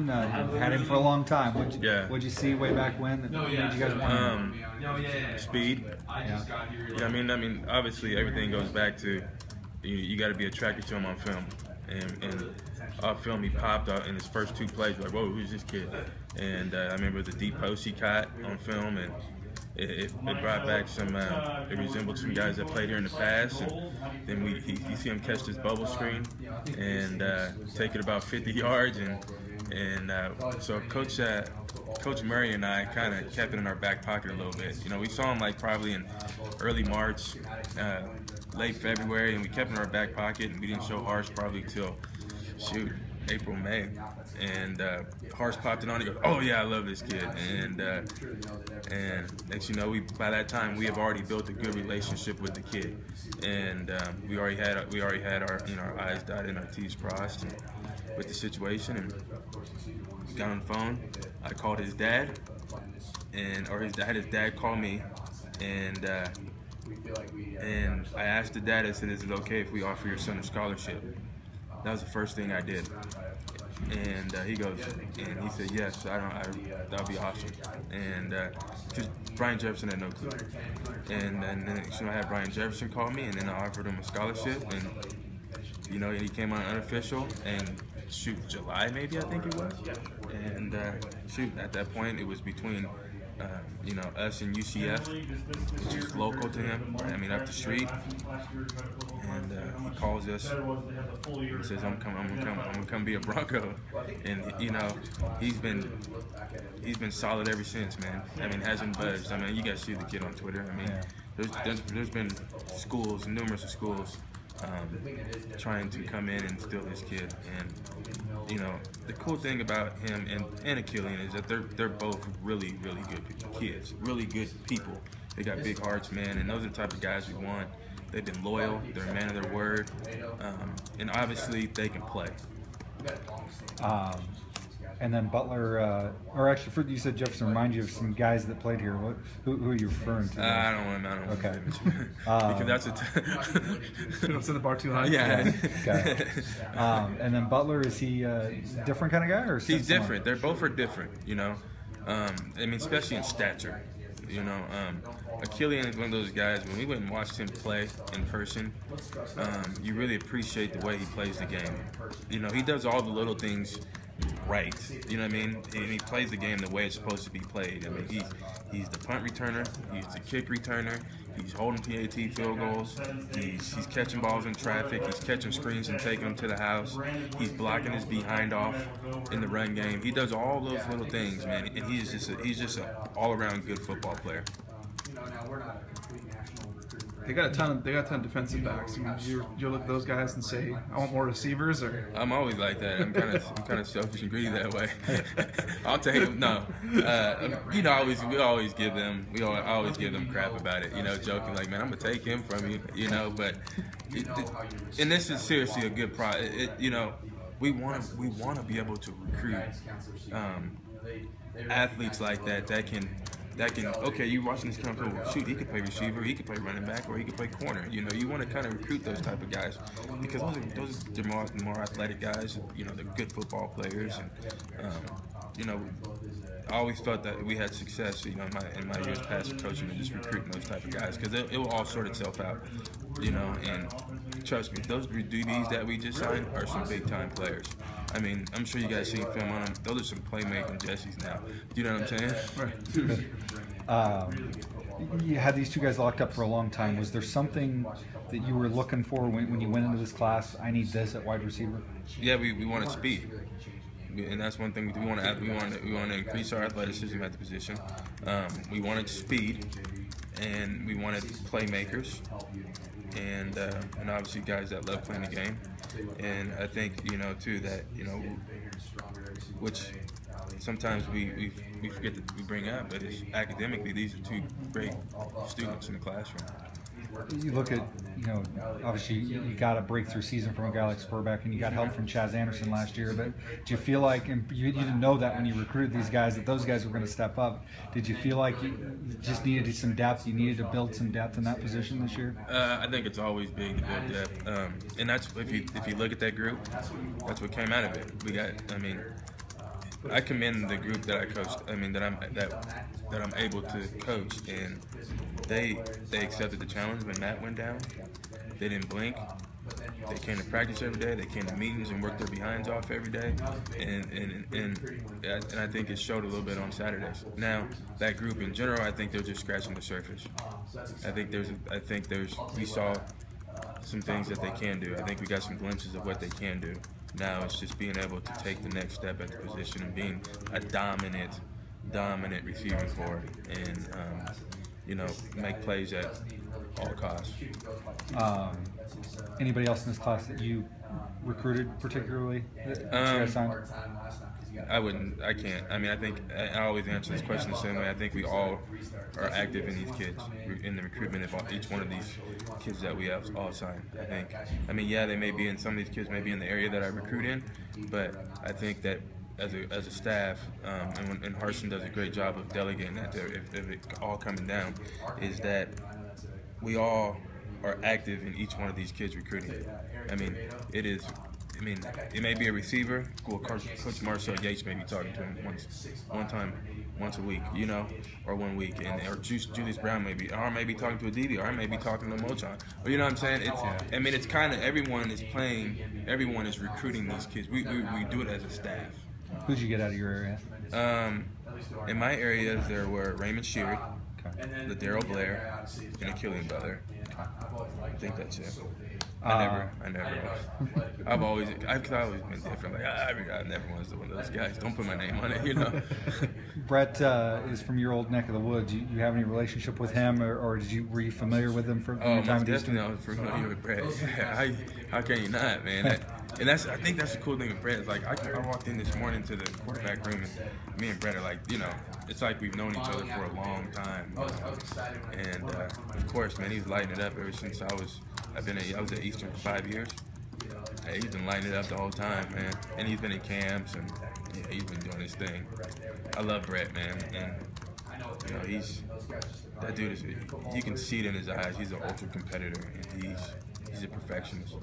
Jefferson. You've had him for a long time. What'd you see way back when that made you guys want him? Speed. Yeah, I mean, obviously everything goes back to you got to be attracted to him on film, and off film he popped out in his first 2 plays. Like, whoa, who's this kid? And I remember the deep post he caught on film, and it brought back some. It resembled some guys that played here in the past, and then you see him catch this bubble screen and take it about 50 yards, and so Coach Murray and I kind of kept it in our back pocket a little bit. You know, we saw him like probably in early March, late February, and we kept it in our back pocket, and we didn't show Harsh probably till April, May, and Harsh popped it on. He goes, "Oh yeah, I love this kid," and next you know, by that time we have already built a good relationship with the kid, and we already had our our I's dotted and our T's crossed with the situation, and we got on the phone. I called his dad, I had his dad call me, and I asked the dad. I said, "Is it okay if we offer your son a scholarship?" That was the first thing I did, and he goes, and he said yes. That'd be awesome, and because Brian Jefferson had no clue, and then I had Brian Jefferson call me, and then I offered him a scholarship, and he came on unofficial, and July maybe I think it was, and at that point it was between us and UCF, which is local to him. I mean, up the street. And he calls us and says, "I'm gonna come be a Bronco." And he's been solid ever since, man. I mean, hasn't budged. I mean, you guys see the kid on Twitter. I mean, there's been numerous schools trying to come in and steal this kid, and the cool thing about him and Achillian is that they're both really good kids, really good people. They got big hearts, man, and those are the type of guys we want. They've been loyal, they're a man of their word, and obviously they can play. And then Butler, or actually, you said Jefferson reminded you of some guys that played here. Who are you referring to? I don't want okay. to because that's you don't set the bar too high. Yeah. Okay. And then Butler, is he a different kind of guy, or he's different? They're both are different. I mean, especially in stature. Achillian is one of those guys, when we went and watched him play in person, you really appreciate the way he plays the game. He does all the little things right, you know what I mean? And he plays the game the way it's supposed to be played. I mean, he's the punt returner, he's the kick returner, he's holding PAT field goals, he's catching balls in traffic, he's catching screens and taking them to the house, he's blocking his behind off in the run game. He does all those little things, man, and he's just an all-around good football player. They got a ton of defensive backs. I mean, you look at those guys and say, "I want more receivers." Or I'm always like that. I'm kind of selfish and greedy that way. I'll take them. No, we always give them crap about it. Joking like, "Man, I'm gonna take him from you." But and this is seriously a good we want to be able to recruit athletes like that can. Okay, you're watching this come from, shoot, he could play receiver, he could play running back, or he could play corner. You want to kind of recruit those type of guys because they're more athletic guys. They're good football players, and I always felt that we had success. In my years past of coaching and just recruiting those type of guys because it will all sort itself out. And trust me, those DBs that we just signed are some big time players. I mean, I'm sure you guys seen film on them. Those are some playmaking Jessies now. Do you know what I'm saying? You had these two guys locked up for a long time. Was there something that you were looking for when you went into this class? I need this at wide receiver. Yeah, we wanted speed, and that's one thing we want to increase our athleticism at the position. We wanted speed, and we wanted playmakers, and obviously guys that love playing the game. And I think too that which sometimes we forget that we bring up, but it's academically these are two great students in the classroom. You look at, obviously you got a breakthrough season from a guy like Spurbeck, and you got help from Chaz Anderson last year, but do you feel like, and you didn't know that when you recruited these guys, that those guys were going to step up, did you feel like you just needed some depth, you needed to build some depth in that position this year? I think it's always big to build depth, and that's, if you look at that group, that's what came out of it. We got, I commend the group that I coached. I mean, that I'm able to coach, and they accepted the challenge when Matt went down. They didn't blink. They came to practice every day. They came to meetings and worked their behinds off every day, and I think it showed a little bit on Saturdays. Now that group in general, I think they're just scratching the surface. I think we saw some things that they can do. I think we got some glimpses of what they can do. Now it's just being able to take the next step at the position and being a dominant receiving core, and make plays at all costs. Anybody else in this class that you recruited particularly? That you guys signed? I can't. I mean, I think I always answer this question the same way. I think we all are active in these kids, in the recruitment of each one of these kids that we have all signed. I mean, yeah, they may be in, some of these kids may be in the area that I recruit in, but I think that as a staff, and Harsin does a great job of delegating that to if it all coming down, is that we all are active in each one of these kids recruiting. I mean, it may be a receiver. Well, Coach Marcel Yates may be talking to him once a week, or 1 week, or Julius Brown may be talking to a DB, or I may be talking to Mochan. Or you know what I'm saying? It's kind of everyone is playing, everyone is recruiting these kids. We do it as a staff. Who'd you get out of your area? In my area, there were Raymond Sheard, the Daryl Blair, and a Killian Butler. I think that's it. I never. I've always been different. Like I never was one of those guys. Don't put my name on it, Brett is from your old neck of the woods. Do you have any relationship with him, or were you familiar with him from your time at Eastern? I was familiar with Brett. Yeah, how can you not, man? And I think that's the cool thing with Brett. Is like I walked in this morning to the quarterback room, and me and Brett are like, it's like we've known each other for a long time. And of course, man, he's lighting it up ever since I was at Eastern for 5 years. Hey, he's been lighting it up the whole time, man. And he's been in camps, and he's been doing his thing. I love Brett, man, and that dude you can see it in his eyes. He's an ultra competitor, and he's a perfectionist.